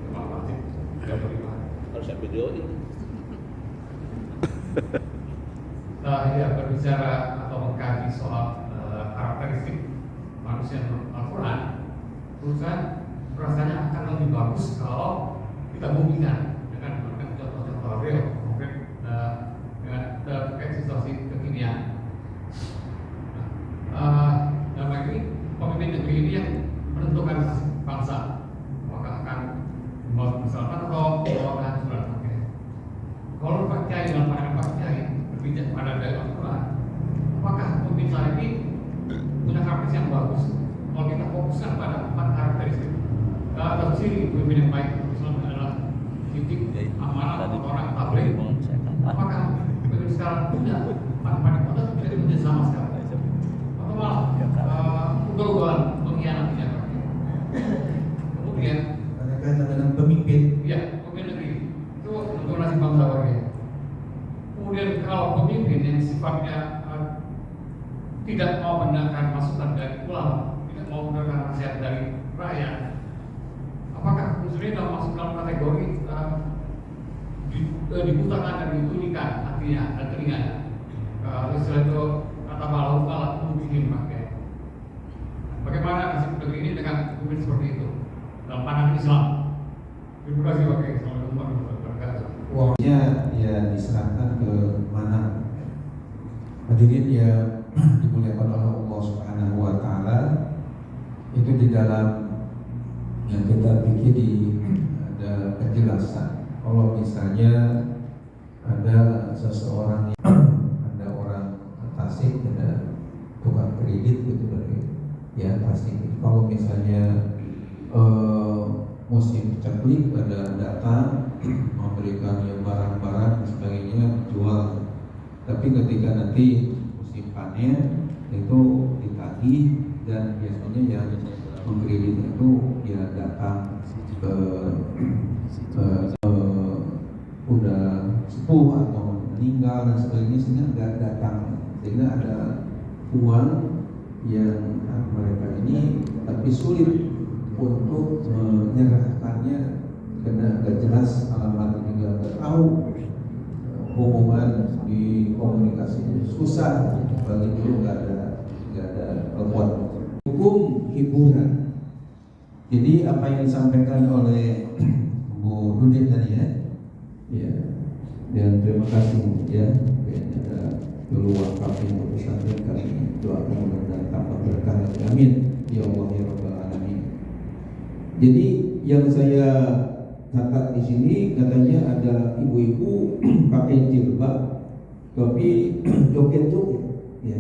Speaker 5: Imam Masjid tidak beriman.
Speaker 3: Harus saya videoin.
Speaker 5: Ya, berbicara atau mengkaji soal karakteristik manusia menurut Al-Quran, menurut saya rasanya akan lebih bagus kalau kita buktikan dengan menggunakan contoh-contoh real, konkret dengan terkait situasi kekinian. Dalam hal ini pemimpin negeri ini yang menentukan nasib bangsa, apakah akan membawa keselamatan atau membawa kehancuran. Kalau Pak Kiai dalam pandangan Pak Kiai berbicara pada dalil Al-Quran, apakah pemimpin saat ini punya karakteristik yang bagus? Kalau kita fokuskan pada 4 karakteristik, atau ciri pemimpin yang baik Islam adalah titik amanah orang tabligh. Apakah pemimpin sekarang punya 4 itu atau tidak punya sama sekali? Atau malah ugal-ugalan mengkhianatinya? Kemudian
Speaker 2: Ada kaitan dengan pemimpin.
Speaker 5: ya, pemimpin negeri itu untuk nasib bangsa warga. Kemudian kalau pemimpin yang sifatnya tidak mau mendengarkan masukan dari ulama, tidak mau mendengarkan nasihat dari rakyat, apakah unsur ini masuk dalam kategori dibutakan dan ditulikan hatinya dan telinganya? Istilah itu kata malu alat mungkin pakai. Bagaimana nasib negeri ini dengan pemimpin seperti itu dalam pandangan Islam? Terima kasih Pak Kiai. Assalamualaikum warahmatullahi wabarakatuh.
Speaker 2: Uangnya ya diserahkan ke mana? Hadirin ya dimuliakan oleh Allah Subhanahu wa taala. Itu di dalam yang kita pikir ada penjelasan. Kalau misalnya ada seseorang ada orang tasik, ada tukang kredit gitu ya pasti. Kalau misalnya musim ceklik pada datang memberikan ya barang-barang dan sebagainya jual, tapi ketika nanti musim panen itu ditagih dan biasanya yang mengkredit itu ya datang udah sepuh atau meninggal dan sebagainya, sehingga nggak datang, sehingga ada uang yang mereka ini tapi sulit untuk menyerahkannya karena nggak jelas alamat, juga nggak tahu hubungan di komunikasinya susah, bagi itu nggak ada telepon. Hukum hiburan. Jadi apa yang disampaikan oleh Bu Dudin tadi ya, dan terima kasih ya, ada dulu wakaf yang pesantren kami doakan mudah-mudahan tambah berkah, amin ya Allah ya Rabbal alamin. Jadi yang saya catat di sini katanya ada ibu-ibu pakai jilbab tapi joget-joget ya.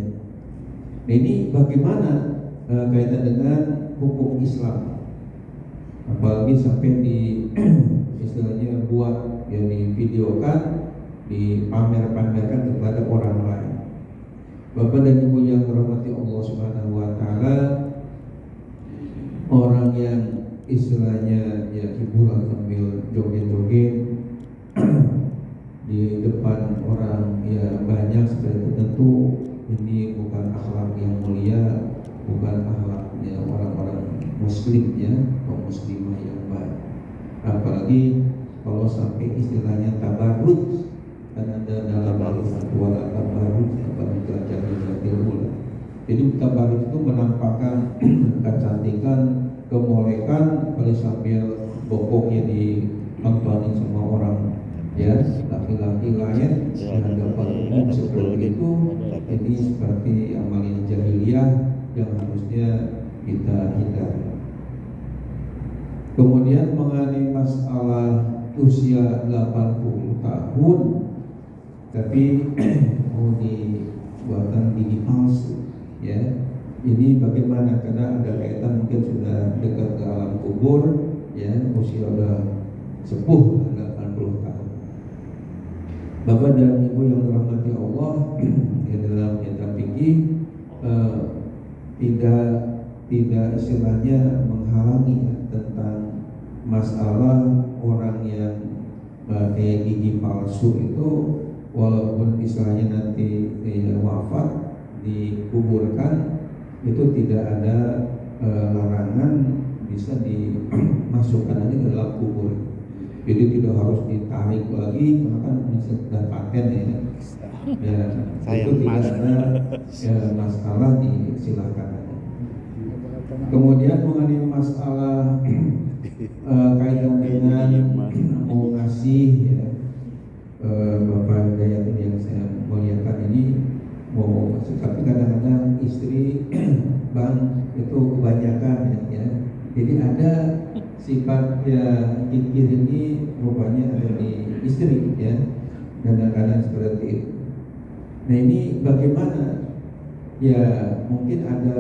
Speaker 2: Nah ini bagaimana kaitan dengan hukum Islam, apalagi sampai di istilahnya buat yang divideokan, dipamer-pamerkan kepada orang lain. Bapak dan Ibu yang dirahmati Allah Subhanahu wa taala, orang yang istilahnya ya hiburan sambil joget-joget di depan orang ya banyak, seperti itu tentu ini bukan akhlak yang mulia, bukan akhlaknya orang-orang muslim ya, atau muslimah yang baik. Apalagi kalau sampai istilahnya tabarruj, dan ada dalam al-fatwa tabarruj apa jahiliyatil ula. Jadi tabarruj itu menampakkan kecantikan, kemolekan, oleh sambil bokoknya ditontonin sama orang, ya, laki-laki lain di hadapan umum seperti itu. Ini seperti amalan jahiliyah yang harusnya kita hindari. Kemudian mengenai masalah usia 80 tahun tapi mau dibuatan gigi palsu, ya. Ini bagaimana? Karena ada kaitan mungkin sudah dekat ke alam kubur, ya, usia sudah sepuh 80 tahun. Bapak dan Ibu yang dirahmati Allah, di dalam kitab fikih tidak istilahnya menghalangi ya, tentang masalah orang yang kayak gigi palsu itu, walaupun istilahnya nanti wafat dikuburkan, itu tidak ada larangan bisa dimasukkan lagi ke dalam kubur. Jadi tidak harus ditarik lagi, karena kan sudah paten ya, itu tidak ada masalah, disilakan. Kemudian mengenai masalah kaitan dengan mau ngasih, ya, Bapak Dayatul yang saya muliakan ini mau ngasih, tapi kadang-kadang istri bang itu kebanyakan, ya. Jadi ada sifat ya kikir ini rupanya ada di istri, ya, kadang-kadang seperti itu. Nah ini bagaimana? Ya mungkin ada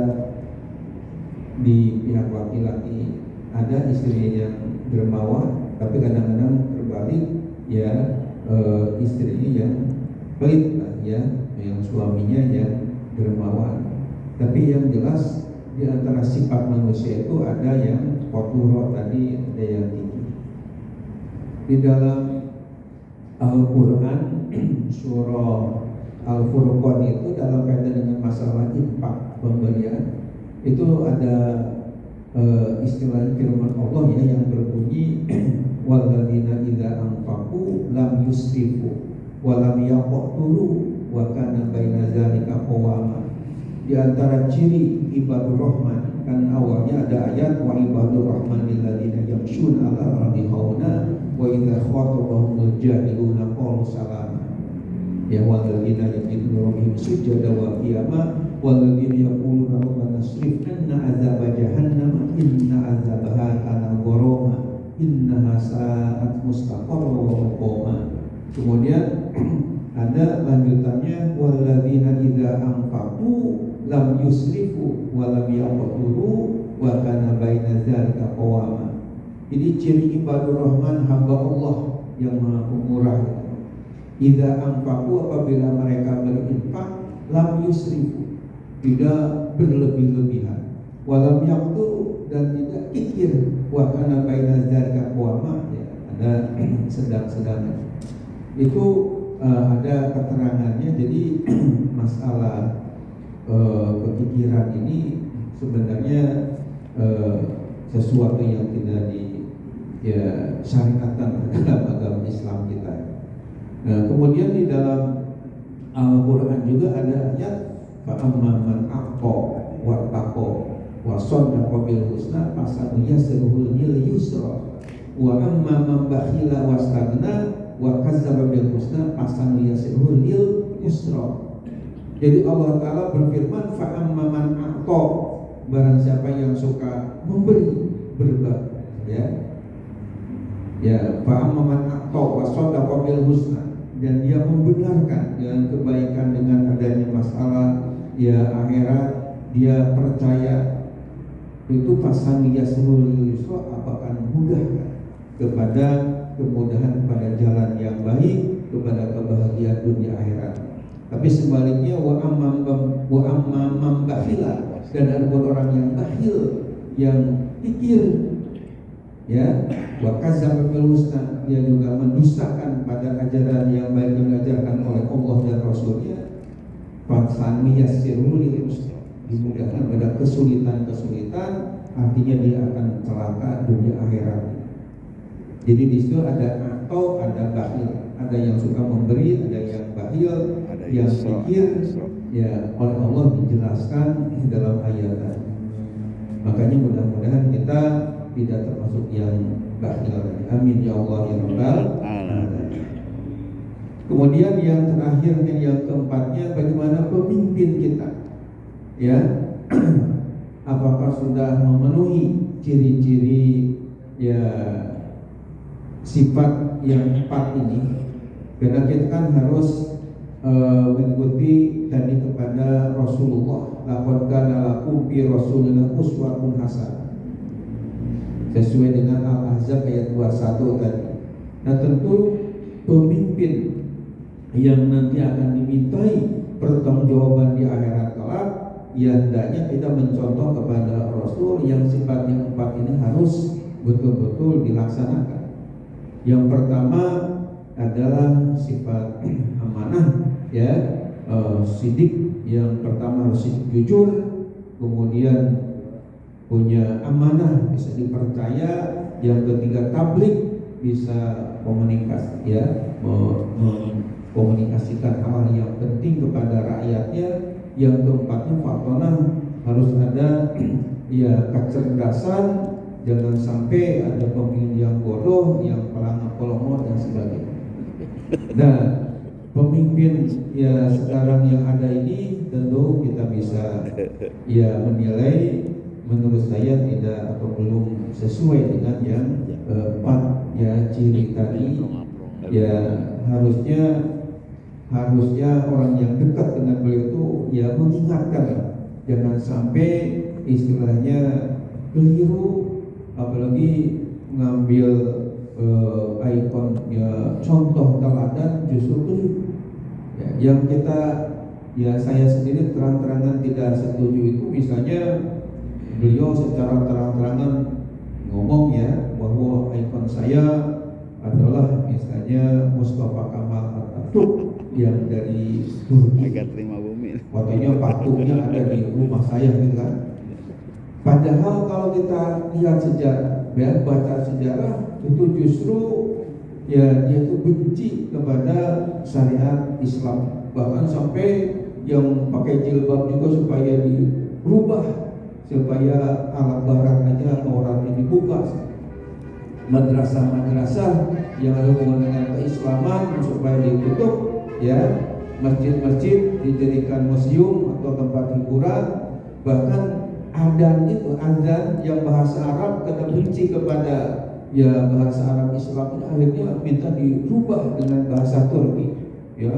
Speaker 2: di pihak laki-laki ada istri yang dermawan, tapi kadang-kadang terbalik, ya, istrinya yang pelit lah, ya, yang suaminya yang dermawan. Tapi yang jelas di antara sifat manusia itu ada yang kotor tadi, ada yang tinggi. Di dalam Al-Quran surah Al-Furqan itu dalam kaitan dengan masalah infak, pemberian, itu ada istilah firman Allah, ya, yang berbunyi walladzina idza anfaqu lam yusrifu wa lam yaqtulu wa kana baina dzalika qawama. Di antara ciri ibadur rahman, kan awalnya ada ayat wa ibadur rahmanil ladzina yamshuna 'alal ardi hauna wa idza khatabahumul jahiluna qalu salama. Ya walladzina yaquluna rabbihim sujada wa qiyama walladzina yaquluna rabbana srif anna azaba jahannam inna azabaha kana gharama innaha sa'at mustaqarra wa muqama. Kemudian ada lanjutannya walladzina idza anfaqu lam yusrifu wa lam yaqturu wa kana baina dzalika qawama. Jadi ciri ibadur rahman, hamba Allah yang Maha Pemurah. Idza anfaqu, apabila mereka berinfak, lam yusrifu, tidak berlebih-lebihan, wa lam yaqturu, dan tidak kikir, wa kana baina dzalika qawama, ya, ada sedang-sedang. Itu ada keterangannya. Jadi masalah kekikiran ini sebenarnya sesuatu yang tidak disyariatkan dalam agama Islam kita. Kemudian di dalam Al-Quran juga ada ayat fa'amma man aqqa wa taqqa wa saddaqa bil husna fasanuyassiruhu lil yusra wa amma man bakhila wastaghna wa kazzaba bil husna fasanuyassiruhu lil yusra. Jadi Allah Ta'ala berfirman fa'amma man aqqa, barang siapa yang suka memberi, berbagi, ya fa'amma man aqqa wa saddaqa bil husna, dan dia membenarkan dengan kebaikan, dengan adanya masalah ya akhirat, dia percaya, itu fasanuyassiruhu lil yusra, akan mudahkan kepada kemudahan, kepada jalan yang baik, kepada kebahagiaan dunia akhirat. Tapi sebaliknya wa amma man bakhila, dan ada orang yang bakhil, yang pikir, ya, wa kazzaba bil husna, dia juga mendustakan pada ajaran yang baik yang diajarkan oleh Allah dan Rasulnya, fasanuyassiruhu lil yusra, dimudahkan pada kesulitan-kesulitan, artinya dia akan celaka dunia akhirat. Jadi di situ ada atau ada bakhil, ada yang suka memberi, ada yang bakhil, yang zikir ya oleh Allah dijelaskan dalam ayat tadi. Makanya mudah-mudahan kita tidak termasuk yang bakhil. Amin ya Allah ya Rabbal alamin. Kemudian yang terakhir dan yang keempatnya, bagaimana pemimpin kita, ya, apakah sudah memenuhi ciri-ciri ya sifat yang 4 ini? Karena kita kan harus mengikuti tadi kepada Rasulullah. Laqad kana lakum fi Rasulillah uswatun hasanah. Sesuai dengan Al-Ahzab ayat 21 tadi. Nah, tentu pemimpin yang nanti akan dimintai pertanggungjawaban di akhirat kelak, ya hendaknya kita mencontoh kepada Rasul yang sifat yang 4 ini harus betul-betul dilaksanakan. Yang pertama adalah sifat amanah, ya, sidik. Yang pertama harus jujur, kemudian punya amanah, bisa dipercaya. Yang ketiga tabligh, bisa komunikasi, ya, komunikasikan hal yang penting kepada rakyatnya. Yang keempatnya fatona, harus ada ya kecerdasan, jangan sampai ada pemimpin yang bodoh, yang pelanggar dan sebagainya. Nah, pemimpin ya sekarang yang ada ini tentu kita bisa ya menilai, menurut saya tidak atau belum sesuai dengan yang 4 ya ciri tadi. Ya harusnya orang yang dekat dengan beliau itu ya mengingatkan, jangan sampai istilahnya keliru, apalagi mengambil ikon ya contoh teladan justru keliru. Ya, yang kita ya saya sendiri terang-terangan tidak setuju itu, misalnya beliau secara terang-terangan ngomong ya bahwa ikon saya adalah misalnya Mustafa Kamal Atatürk yang dari Turki.
Speaker 4: Agar terima bumi.
Speaker 2: Fotonya patungnya ada di rumah saya gitu kan. Padahal kalau kita lihat sejarah, ya, baca sejarah, itu justru ya dia itu benci kepada syariat Islam. Bahkan sampai yang pakai jilbab juga supaya dirubah, supaya alat barat aja Taurat ini dibuka. Madrasah-madrasah yang ada hubungan dengan keislaman supaya ditutup, ya, masjid-masjid dijadikan museum atau tempat hiburan. Bahkan adzan itu, adzan yang bahasa Arab, kata benci kepada ya bahasa Arab Islam, akhirnya minta dirubah dengan bahasa Turki, ya,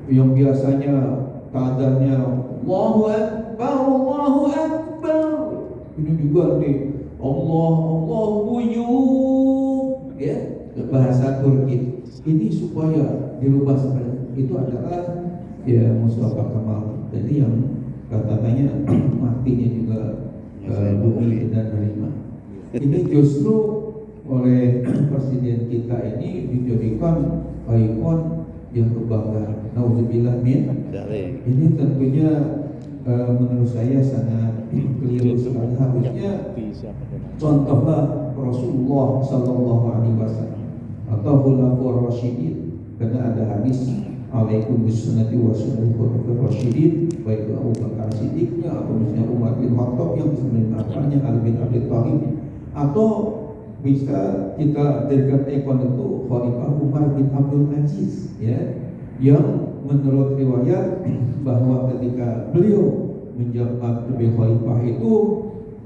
Speaker 2: yang biasanya adzannya Allahu Akbar, Allahu Akbar, ini juga nih Allah buyuk, ya, bahasa Turki. Ini supaya dirubah seperti itu adalah ya Mustafa Kamal. Jadi yang katanya matinya juga bumi tidak terima. Ini justru oleh presiden kita ini dijadikan ikon yang kebanggaan. Nauzubillah min. Ini tentunya menurut saya sangat keliru sekali. Harusnya contohlah Rasulullah Sallallahu Alaihi Wasallam atau Khulafaur Rasyidin, karena ada hadis alaikum bisunnati wa sunnati khulafaur rasyidin, baik Abu Bakar Siddiqnya atau misalnya Umar bin Khattab yang sebenarnya Ali bin Abi Thalib, atau bisa kita jadikan ikon itu Khalifah Umar bin Abdul Aziz, ya, yang menurut riwayat bahwa ketika beliau menjabat sebagai khalifah itu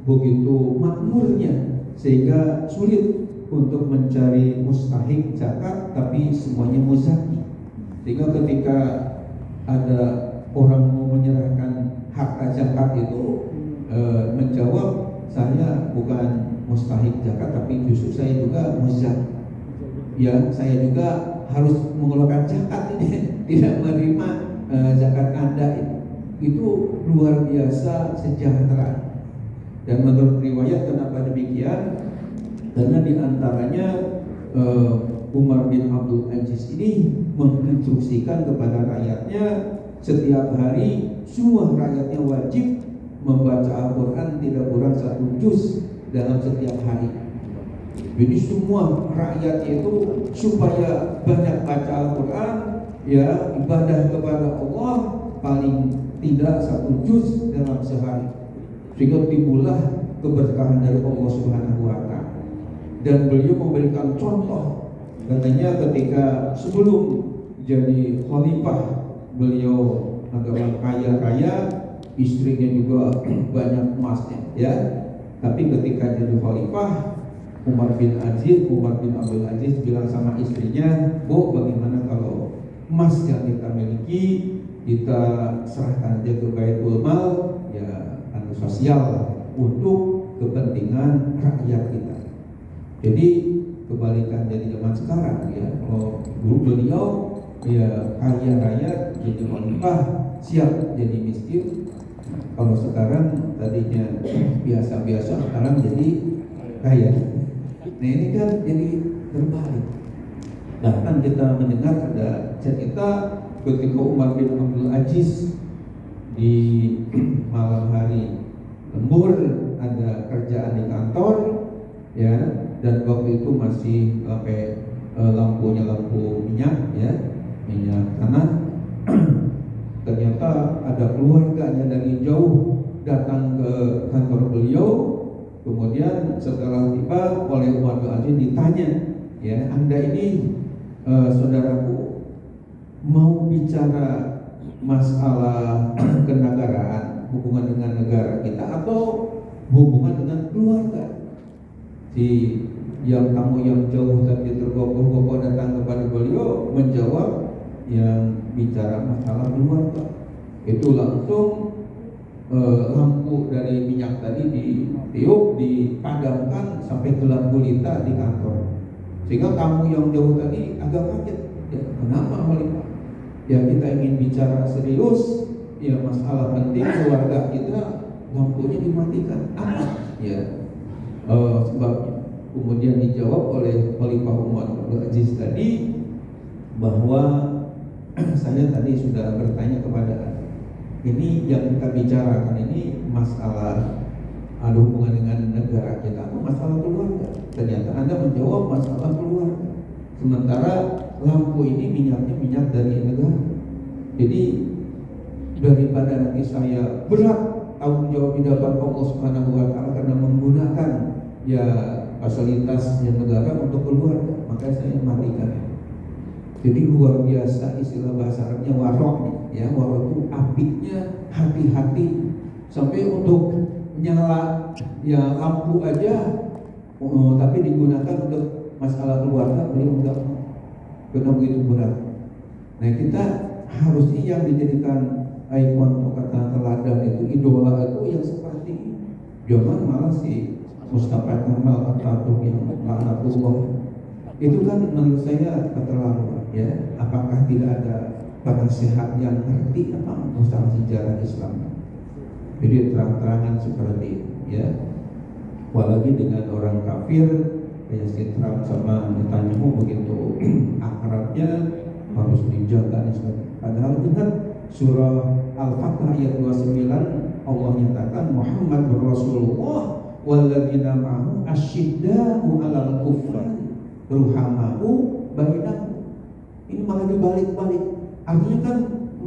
Speaker 2: begitu makmurnya sehingga sulit untuk mencari mustahik zakat, tapi semuanya muzaki. Sehingga ketika ada orang mau menyerahkan hak zakat itu menjawab, saya bukan mustahik zakat, tapi justru saya juga muzaki. Ya, saya juga harus mengeluarkan zakat ini, tidak menerima zakat Anda ini. Itu luar biasa sejahtera. Dan menurut riwayat kenapa demikian? Karena diantaranya Umar bin Abdul Aziz ini menginstruksikan kepada rakyatnya setiap hari semua rakyatnya wajib membaca Al-Quran tidak kurang 1 juz dalam setiap hari. Jadi semua rakyat itu supaya banyak baca Al-Quran, ya ibadah kepada Allah paling tidak 1 juz dalam sehari, sehingga timbullah keberkahan dari Allah Subhanahu wa Ta'ala. Dan beliau memberikan contoh, katanya ketika sebelum jadi khalifah beliau agak kaya raya, istrinya juga banyak emasnya, ya. Tapi ketika jadi khalifah, Umar bin Abdul Aziz bilang sama istrinya, "Bu, bagaimana kalau emas yang kita miliki kita serahkan aja ke Baitul Mal, ya sosial lah, untuk kepentingan rakyat kita." Jadi kebalikan dari zaman sekarang, ya. Kalau dulu beliau ya kaya raya jadi khalifah, siap jadi miskin. Kalau sekarang tadinya biasa-biasa, sekarang jadi kaya. Nah ini kan jadi terbalik. Bahkan kita mendengar ada cerita ketika Umar bin Abdul Aziz di malam hari lembur ada kerjaan di kantor, ya, dan waktu itu masih pakai lampunya lampu minyak, ya, minyak tanah. Ternyata ada keluarganya dari jauh datang ke kantor beliau. Kemudian setelah tiba oleh Umar bin Aziz ditanya, ya, "Anda ini saudaraku mau bicara masalah kenegaraan, hubungan dengan negara kita atau hubungan dengan keluarga?" Si yang tamu yang jauh tapi tergopoh-gopoh datang kepada beliau menjawab, yang bicara masalah keluarga. Itu langsung lampu dari minyak tadi ditiup, dipadamkan sampai gelap gulita di kantor. Sehingga tamu yang jauh tadi agak kaget. Ya, kenapa Khalifah? Ya kita ingin bicara serius, ya masalah penting keluarga kita, lampunya dimatikan. Apa? Ya sebabnya. Kemudian dijawab oleh Khalifah Umar bin Aziz tadi bahwa saya tadi sudah bertanya kepada Anda, ini yang kita bicarakan ini masalah ada hubungan dengan negara kita atau masalah keluarga? Ternyata Anda menjawab masalah keluarga, sementara lampu ini minyaknya minyak dari negara. Jadi daripada nanti saya berat tanggung jawab di hadapan Allah Subhanahu wa Ta'ala karena menggunakan ya fasilitas yang negara untuk keluarga, maka saya matikan. Jadi luar biasa istilah bahasa Arabnya warok, ya. Warok itu apiknya hati-hati, sampai untuk nyala ya lampu aja tapi digunakan untuk masalah keluarga beliau enggak mau, karena begitu berat. Nah kita harusnya yang dijadikan ikon atau kata teladan itu, idola itu yang seperti ini. Jangan malah si Mustafa Kemal Atatürk yang laknatullah itu kan menurut saya keterlaluan, ya. Apakah tidak ada penasehat yang ngerti apa masalah sejarah Islam? Jadi terang-terangan seperti itu, ya. Apalagi dengan orang kafir kayak si Trump sama Netanyahu begitu akrabnya, harus dijaga Islam. Padahal ingat surah Al-Fatah ayat 29, Allah nyatakan Muhammad Rasulullah walladzina ma'ahu asyidda'u 'alal kufar ruhama'u bainahum. Ini malah dibalik-balik. Artinya kan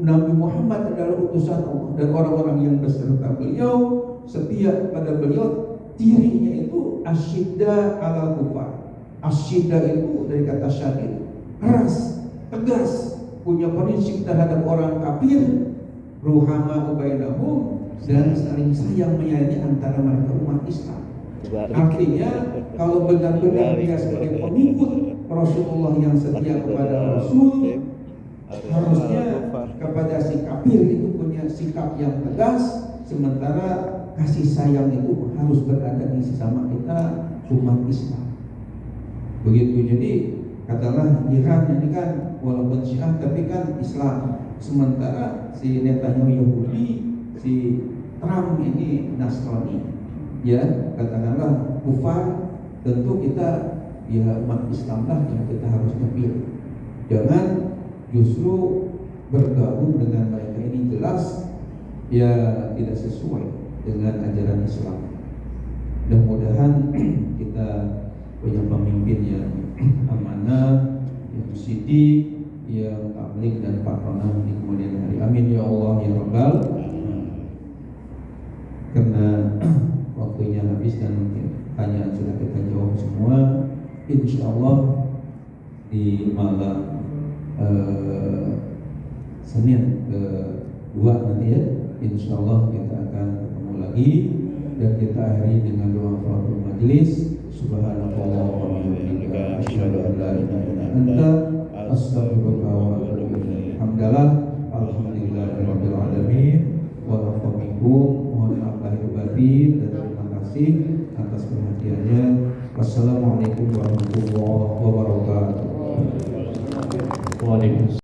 Speaker 2: Nabi Muhammad adalah utusan Allah, dan orang-orang yang beserta beliau setia pada beliau, cirinya itu asyidda 'alal kufar. Asyidda itu dari kata syadid, keras, tegas, punya prinsip terhadap orang kafir, ruhama'u bainahum, dan saling sayang menyayangi antara mereka umat Islam. Artinya kalau benar-benar dia sebagai pengikut Rasulullah yang setia kepada Rasul, harusnya kepada si kafir itu punya sikap yang tegas, sementara kasih sayang itu harus berada di sesama kita umat Islam. Begitu. Jadi katalah Iran ini kan walaupun Syiah tapi kan Islam, sementara si Netanyahu Yahudi, si Trump ini Nasrani, ya katakanlah kufar. Tentu kita ya umat Islam lah yang kita harusnya pilih. Jangan justru bergabung dengan mereka, ini jelas ya tidak sesuai dengan ajaran Islam. Mudah-mudahan kita punya pemimpin yang amanah, yang Siti, yang tablik dan patronah di kemudian hari. Amin ya Allah ya Rabbal. Karena waktunya habis dan mungkin pertanyaan sudah kita jawab semua, insya Allah di malam Senin kedua nanti ya, insya Allah kita akan ketemu lagi dan kita akhiri dengan doa kafaratul majelis. Subhanallah wa bihamdika asyhadu an la ilaha illa anta astaghfiruka wa atubu ilaik. Alhamdulillahirabbil alamin wa afa minkum. Mohon maaf lahir batin dan terima kasih atas perhatiannya. Wassalamualaikum warahmatullahi wabarakatuh.
Speaker 6: Waalaikumsalam.